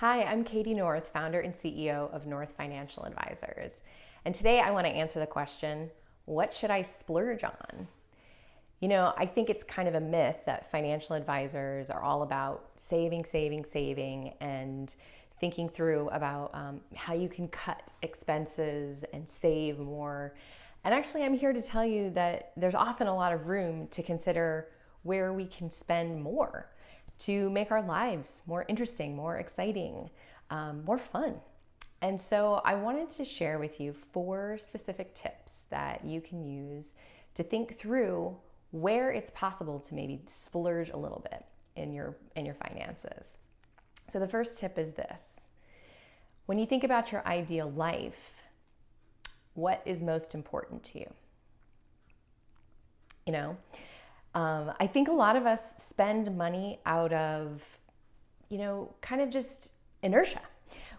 Hi, I'm Katie North, founder and CEO of North Financial Advisors. And today I want to answer the question, what should I splurge on? I think it's kind of a myth that financial advisors are all about saving, and thinking through about how you can cut expenses and save more. And actually, I'm here to tell you that there's often a lot of room to consider where we can spend more to make our lives more interesting, more exciting, more fun. And so I wanted to share with you 4 specific tips that you can use to think through where it's possible to maybe splurge a little bit in your finances. So the first tip is this. When you think about your ideal life, what is most important to you? I think a lot of us spend money out of, kind of just inertia.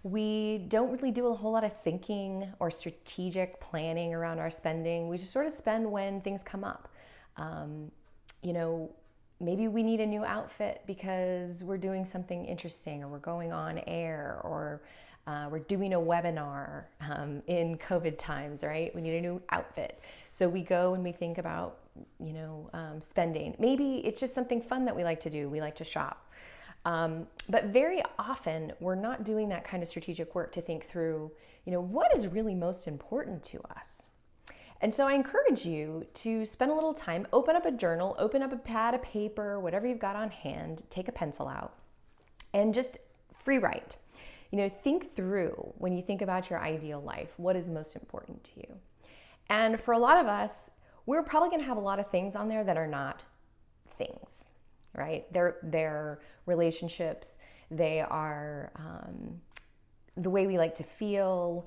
We don't really do a whole lot of thinking or strategic planning around our spending. We just sort of spend when things come up. Maybe we need a new outfit because we're doing something interesting, or we're going on air, or we're doing a webinar in COVID times, right? We need a new outfit. So we go and we think about, spending. Maybe it's just something fun that we like to do. We like to shop. But very often we're not doing that kind of strategic work to think through, what is really most important to us. And so I encourage you to spend a little time, open up a journal, open up a pad of paper, whatever you've got on hand, take a pencil out, and just free write. Think through, when you think about your ideal life, what is most important to you. And for a lot of us, we're probably going to have a lot of things on there that are not things, right? They're relationships, they are the way we like to feel,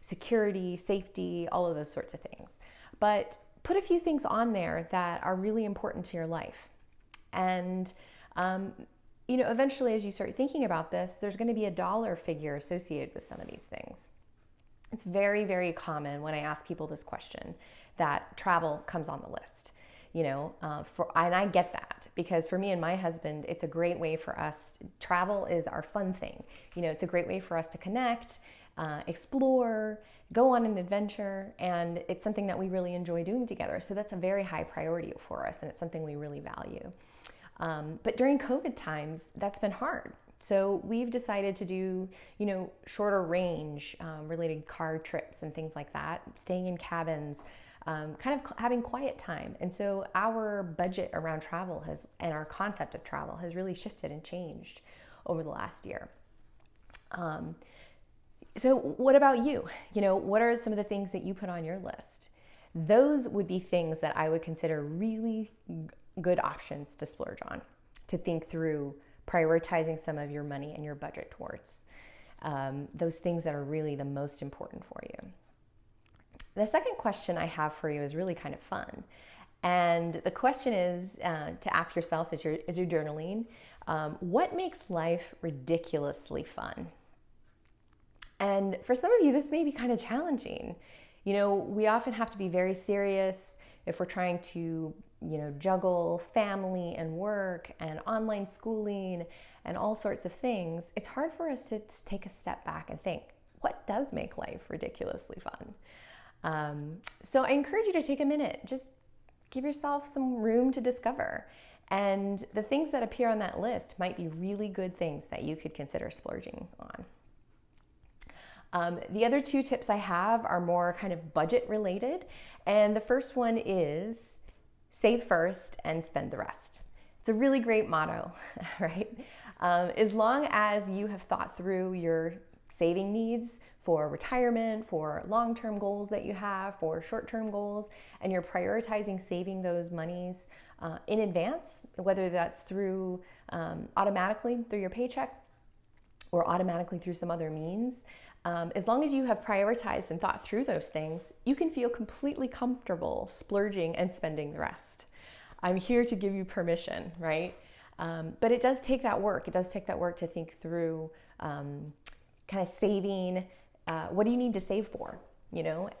security, safety, all of those sorts of things. But put a few things on there that are really important to your life. And eventually, as you start thinking about this, there's going to be a dollar figure associated with some of these things. It's very, very common when I ask people this question that travel comes on the list. And I get that, because for me and my husband, it's a great way for us. Travel is our fun thing. It's a great way for us to connect, explore, go on an adventure, and it's something that we really enjoy doing together. So that's a very high priority for us, and it's something we really value. But during COVID times, that's been hard. So we've decided to do, shorter range related car trips and things like that, staying in cabins, kind of having quiet time. And so our budget around travel and our concept of travel has really shifted and changed over the last year. So what about you? What are some of the things that you put on your list? Those would be things that I would consider really good options to splurge on, to think through prioritizing some of your money and your budget towards those things that are really the most important for you. The second question I have for you is really kind of fun. And the question is to ask yourself as you're journaling, what makes life ridiculously fun? And for some of you, this may be kind of challenging. We often have to be very serious if we're trying to, juggle family and work and online schooling and all sorts of things. It's hard for us to take a step back and think, what does make life ridiculously fun? So I encourage you to take a minute, just give yourself some room to discover. And the things that appear on that list might be really good things that you could consider splurging on. The other 2 tips I have are more kind of budget related. And the first one is save first and spend the rest. It's a really great motto, right? As long as you have thought through your saving needs for retirement, for long-term goals that you have, for short-term goals, and you're prioritizing saving those monies in advance, whether that's through automatically through your paycheck or automatically through some other means, as long as you have prioritized and thought through those things, you can feel completely comfortable splurging and spending the rest. I'm here to give you permission, right? But it does take that work. It does take that work to think through kind of saving. What do you need to save for?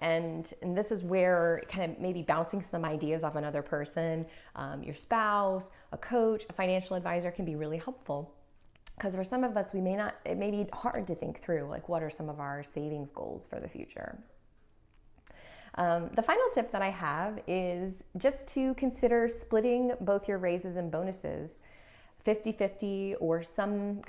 And this is where kind of maybe bouncing some ideas off another person, your spouse, a coach, a financial advisor can be really helpful. Because for some of us, it may be hard to think through, like, what are some of our savings goals for the future? The final tip that I have is just to consider splitting both your raises and bonuses 50-50 or some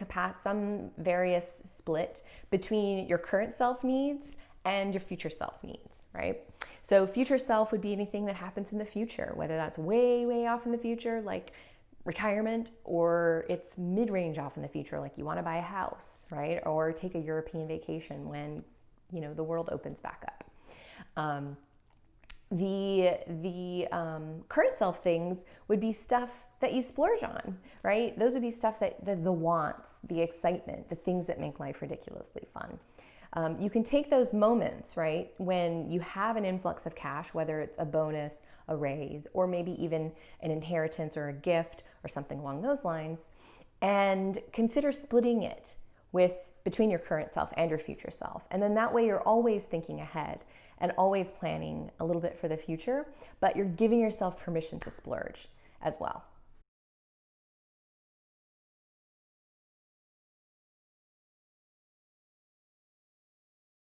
various split between your current self needs and your future self needs, right? So future self would be anything that happens in the future, whether that's way, way off in the future, like retirement, or it's mid-range off in the future, like you want to buy a house, right? Or take a European vacation when, the world opens back up. The current self things would be stuff that you splurge on, right? Those would be stuff that the wants, the excitement, the things that make life ridiculously fun. You can take those moments, right, when you have an influx of cash, whether it's a bonus, a raise, or maybe even an inheritance or a gift or something along those lines, and consider splitting it between your current self and your future self. And then that way you're always thinking ahead and always planning a little bit for the future, but you're giving yourself permission to splurge as well.